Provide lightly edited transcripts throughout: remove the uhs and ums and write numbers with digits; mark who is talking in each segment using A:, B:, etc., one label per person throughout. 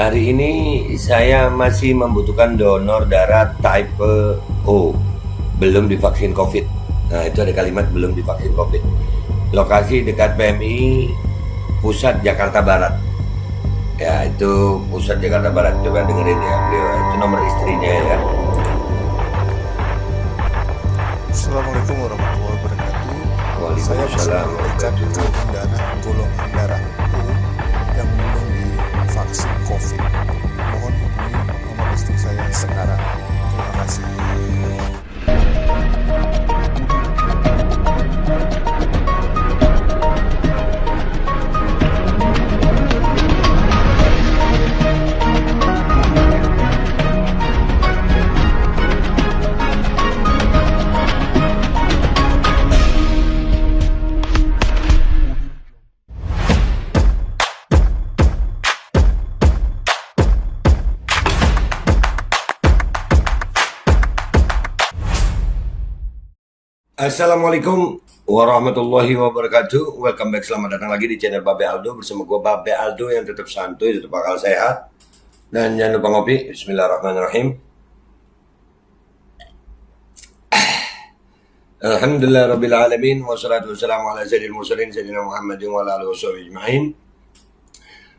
A: Hari ini saya masih membutuhkan donor darah type O, belum divaksin COVID. Nah, itu ada kalimat belum divaksin COVID. Lokasi dekat PMI Pusat Jakarta Barat. Ya, itu Pusat Jakarta Barat. Coba dengerin ya, beliau. Itu nomor istrinya ya.
B: Assalamualaikum warahmatullahi wabarakatuh. Saya masih
A: Waalaikumsalam
B: membutuhkan
A: warahmatullahi
B: kantong darah golongan darah O yang belum divaksin COVID. Mohon hubungi nomor istri saya sekarang. Terima kasih.
A: Assalamualaikum warahmatullahi wabarakatuh. Welcome back, selamat datang lagi di channel Babe Aldo. Bersama gue Babe Aldo yang tetap santuy, tetap akal sehat. Dan jangan lupa ngopi. Bismillahirrahmanirrahim. Alhamdulillah Rabbil Alamin. Wassalatu wassalamu ala sayyidil mursalin Sayyidina Muhammadin wa ala alihi washabihi ajma'in.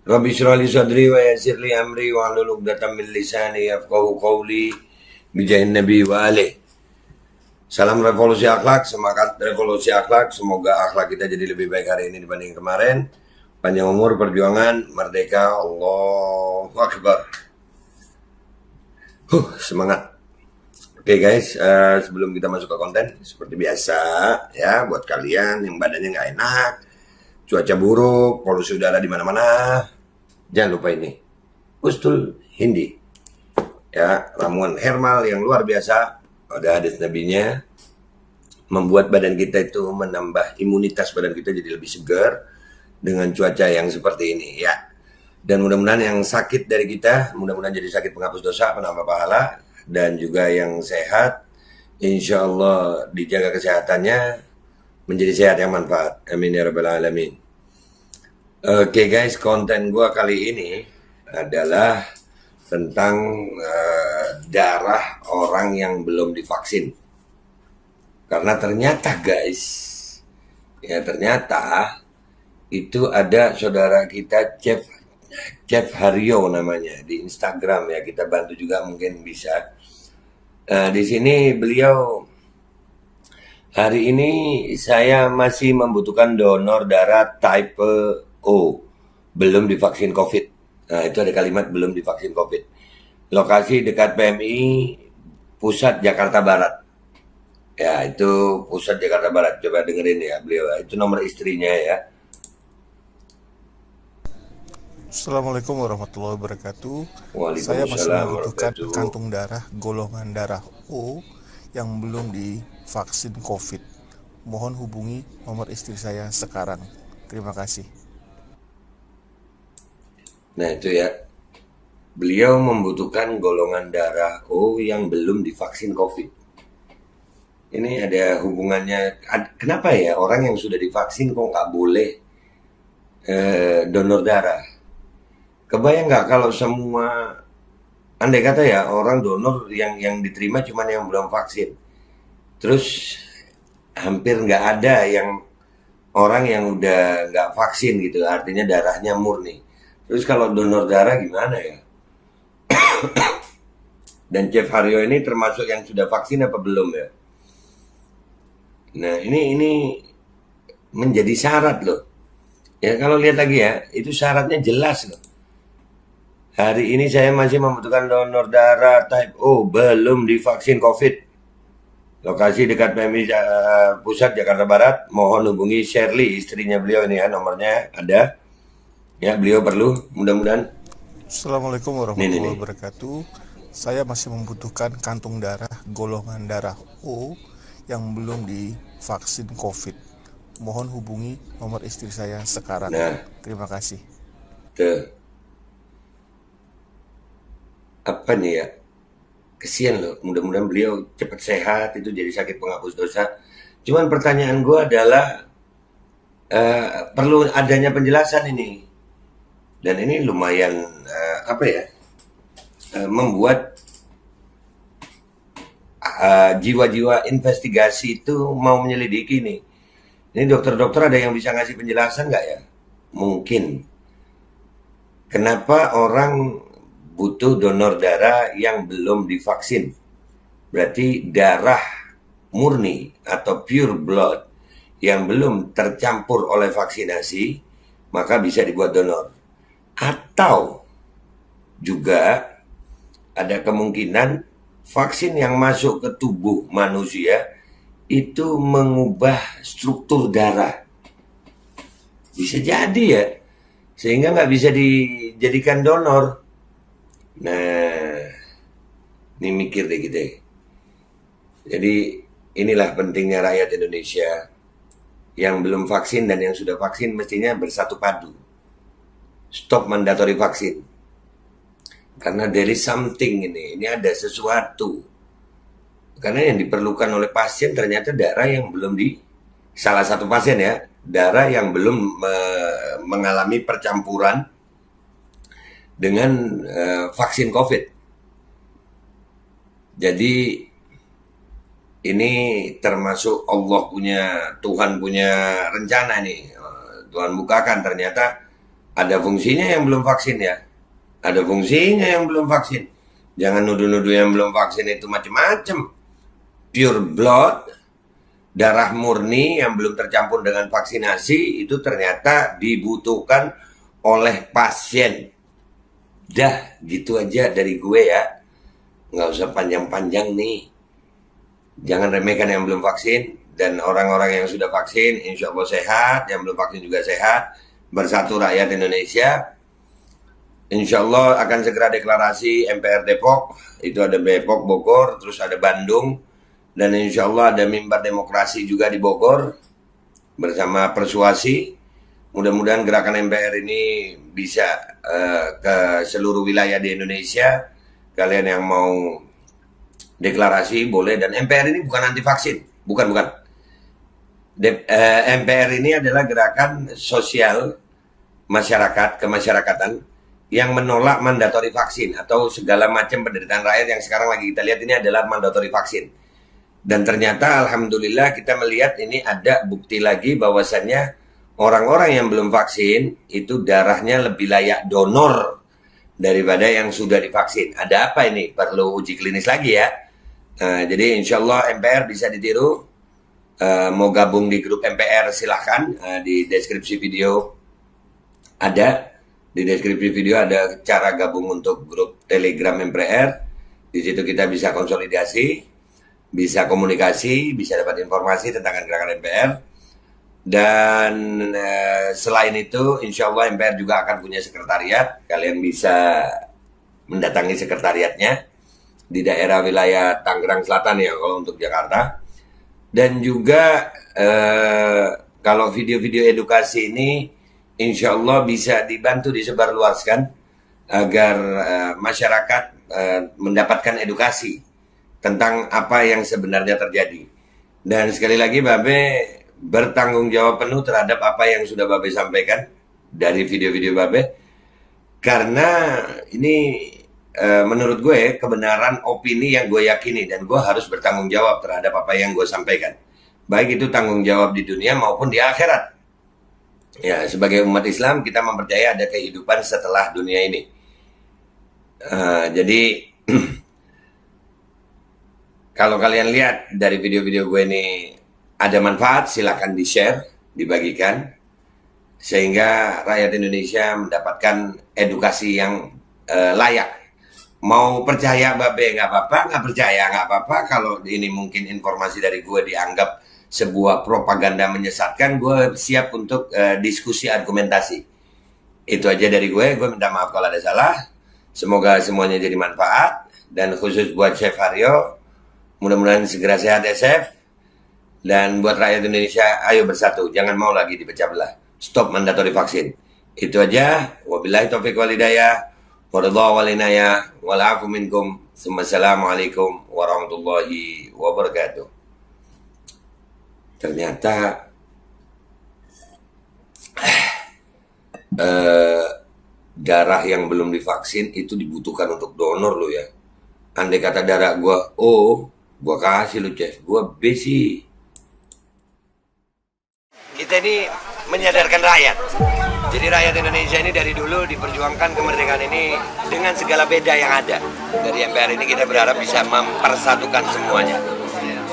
A: Rabbi shrah li sadri wa yassir li amri wa hlul 'uqdatam min lisani yafqahu qawli bijahin nabi wa alihi. Salam revolusi akhlak, semangat revolusi akhlak. Semoga akhlak kita jadi lebih baik hari ini dibanding kemarin. Panjang umur, perjuangan, merdeka, Allahu Akbar. Semangat. Oke guys, sebelum kita masuk ke konten, seperti biasa ya, buat kalian yang badannya nggak enak, cuaca buruk, polusi udara di mana-mana, jangan lupa ini, Ustul Hindi, ya, ramuan herbal yang luar biasa. Ada hadis nabinya, membuat badan kita itu menambah imunitas badan kita jadi lebih segar dengan cuaca yang seperti ini ya. Dan mudah-mudahan yang sakit dari kita, mudah-mudahan jadi sakit penghapus dosa, penambah pahala, dan juga yang sehat, insya Allah dijaga kesehatannya, menjadi sehat yang manfaat. Amin ya rabbal alamin. Oke guys, konten gua kali ini adalah tentang darah orang yang belum divaksin. Karena ternyata guys, ya ternyata itu ada saudara kita Chef Haryo namanya di Instagram ya, kita bantu juga mungkin bisa. Di sini beliau, hari ini saya masih membutuhkan donor darah type O, belum divaksin COVID. Nah, itu ada kalimat belum divaksin COVID. Lokasi dekat PMI Pusat Jakarta Barat. Ya, itu Pusat Jakarta Barat. Coba dengerin ya beliau. Itu nomor istrinya ya.
B: Assalamualaikum warahmatullahi wabarakatuh. Saya masih
A: Waalaikumsalam
B: membutuhkan
A: warahmatullahi.
B: kantung darah golongan darah O yang belum divaksin COVID. Mohon hubungi nomor istri saya sekarang. Terima kasih.
A: Nah, itu ya. Beliau membutuhkan golongan darah O yang belum divaksin COVID. Ini ada hubungannya. Kenapa ya orang yang sudah divaksin kok nggak boleh donor darah? Kebayang nggak kalau semua, andai kata ya orang donor yang diterima cuma yang belum vaksin, terus hampir nggak ada yang orang yang udah nggak vaksin gitu, artinya darahnya murni. Terus kalau donor darah gimana ya? Dan Chef Haryo ini termasuk yang sudah vaksin apa belum ya? Nah, ini menjadi syarat loh. Ya kalau lihat lagi ya, itu syaratnya jelas loh. Hari ini saya masih membutuhkan donor darah type O, belum divaksin COVID. Lokasi dekat PMI Pusat Jakarta Barat. Mohon hubungi Shirley, istrinya beliau ini ya, nomornya ada. Ya, beliau perlu, mudah-mudahan.
B: Assalamualaikum warahmatullahi
A: Nih.
B: wabarakatuh. Saya masih membutuhkan kantung darah golongan darah O yang belum divaksin COVID. Mohon hubungi nomor istri saya sekarang.
A: Nah,
B: Terima kasih.
A: tuh. Apa nih ya? Kesian loh, mudah-mudahan beliau cepat sehat, itu jadi sakit penghapus dosa. Cuman pertanyaan gue adalah, perlu adanya penjelasan ini. Dan ini lumayan membuat jiwa-jiwa investigasi itu mau menyelidiki nih. Ini dokter-dokter ada yang bisa ngasih penjelasan nggak ya? Mungkin. Kenapa orang butuh donor darah yang belum divaksin? Berarti darah murni atau pure blood yang belum tercampur oleh vaksinasi, maka bisa dibuat donor. Atau juga ada kemungkinan vaksin yang masuk ke tubuh manusia itu mengubah struktur darah. Bisa jadi ya, sehingga nggak bisa dijadikan donor. Nah, ini mikir deh kita. Jadi inilah pentingnya rakyat Indonesia yang belum vaksin dan yang sudah vaksin mestinya bersatu padu. Stop mandatory vaksin. Karena there is something ini ada sesuatu. Karena yang diperlukan oleh pasien ternyata darah yang belum salah satu pasien ya, darah yang belum mengalami percampuran dengan vaksin COVID. Jadi ini termasuk Tuhan punya rencana nih. Tuhan bukakan ternyata ada fungsinya yang belum vaksin ya. Ada fungsinya yang belum vaksin. Jangan nuduh-nuduh yang belum vaksin itu macam-macam. Pure blood, darah murni yang belum tercampur dengan vaksinasi itu ternyata dibutuhkan oleh pasien. Dah, gitu aja dari gue ya. Nggak usah panjang-panjang nih. Jangan remehkan yang belum vaksin. Dan orang-orang yang sudah vaksin, insya Allah sehat. Yang belum vaksin juga sehat. Bersatu rakyat Indonesia. Insya Allah akan segera deklarasi MPR Depok. Itu ada Depok, Bogor, terus ada Bandung. Dan insya Allah ada mimbar demokrasi juga di Bogor. Bersama Persuasi. Mudah-mudahan gerakan MPR ini bisa ke seluruh wilayah di Indonesia. Kalian yang mau deklarasi boleh. Dan MPR ini bukan anti vaksin. Bukan. MPR ini adalah gerakan sosial masyarakat, kemasyarakatan yang menolak mandatori vaksin atau segala macam penderitaan rakyat yang sekarang lagi kita lihat ini adalah mandatori vaksin. Dan ternyata alhamdulillah kita melihat ini ada bukti lagi bahwasannya orang-orang yang belum vaksin itu darahnya lebih layak donor daripada yang sudah divaksin. Ada apa ini? Perlu uji klinis lagi ya. Jadi insya Allah MPR bisa ditiru. Mau gabung di grup MPR silahkan. Di deskripsi video ada. Di deskripsi video ada cara gabung untuk grup Telegram MPR. Di situ kita bisa konsolidasi, bisa komunikasi, bisa dapat informasi tentang gerakan MPR. Dan selain itu, insya Allah MPR juga akan punya sekretariat. Kalian bisa mendatangi sekretariatnya di daerah wilayah Tangerang Selatan ya, kalau untuk Jakarta. Dan juga kalau video-video edukasi ini insya Allah bisa dibantu disebarluaskan agar masyarakat mendapatkan edukasi tentang apa yang sebenarnya terjadi. Dan sekali lagi Babe bertanggung jawab penuh terhadap apa yang sudah Babe sampaikan dari video-video Babe. Karena ini menurut gue kebenaran opini yang gue yakini dan gue harus bertanggung jawab terhadap apa yang gue sampaikan. Baik itu tanggung jawab di dunia maupun di akhirat. Ya, sebagai umat Islam kita mempercayai ada kehidupan setelah dunia ini. Jadi kalau kalian lihat dari video-video gue ini ada manfaat, silakan di-share, dibagikan sehingga rakyat Indonesia mendapatkan edukasi yang layak. Mau percaya Babe nggak apa-apa, nggak percaya nggak apa-apa. Kalau ini mungkin informasi dari gue dianggap sebuah propaganda menyesatkan, gue siap untuk diskusi argumentasi. Itu aja dari gue minta maaf kalau ada salah. Semoga semuanya jadi manfaat. Dan khusus buat Chef Haryo, mudah-mudahan segera sehat ya Chef. Dan buat rakyat Indonesia, ayo bersatu, jangan mau lagi dipecah belah. Stop mandatori vaksin. Itu aja. Wabillahi taufiq wal hidayah. Waridha wal inayah. Walafu minkum. Assalamualaikum warahmatullahi wabarakatuh. Ternyata darah yang belum divaksin itu dibutuhkan untuk donor lo ya. Andai kata darah gua O, gua kasih lu Chef, gua B sih. Kita ini menyadarkan rakyat. Jadi rakyat Indonesia ini dari dulu diperjuangkan kemerdekaan ini dengan segala beda yang ada. Dari MPR ini kita berharap bisa mempersatukan semuanya.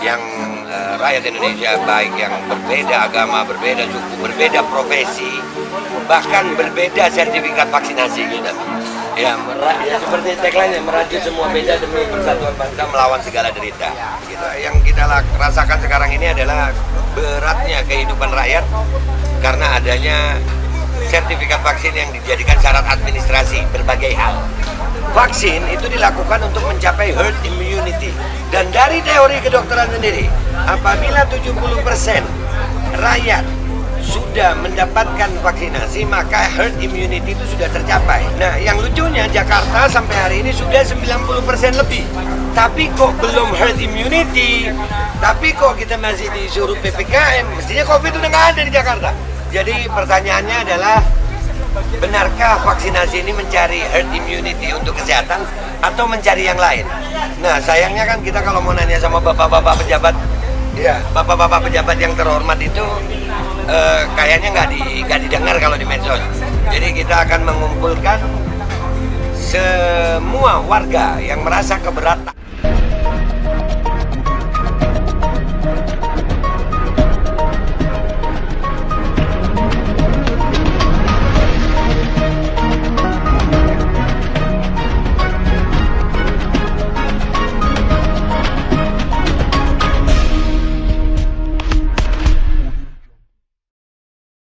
A: Yang rakyat Indonesia baik yang berbeda agama, berbeda suku, berbeda profesi, bahkan berbeda sertifikat vaksinasi gitu. Ya, ya seperti tagline-nya, merajut semua beda demi persatuan bangsa melawan segala derita. Gitu. Yang kita rasakan sekarang ini adalah beratnya kehidupan rakyat karena adanya sertifikat vaksin yang dijadikan syarat administrasi berbagai hal. Vaksin itu dilakukan untuk mencapai herd immunity. Dan dari teori kedokteran sendiri, apabila 70% rakyat sudah mendapatkan vaksinasi, maka herd immunity itu sudah tercapai. Nah, yang lucunya Jakarta sampai hari ini sudah 90% lebih. Tapi kok belum herd immunity? Tapi kok kita masih disuruh PPKM? Mestinya COVID udah nggak ada di Jakarta. Jadi pertanyaannya adalah, benarkah vaksinasi ini mencari herd immunity untuk kesehatan atau mencari yang lain? Nah, sayangnya kan kita kalau mau nanya sama bapak-bapak pejabat, ya bapak-bapak pejabat yang terhormat itu kayaknya nggak didengar kalau di medsos. Jadi kita akan mengumpulkan semua warga yang merasa keberatan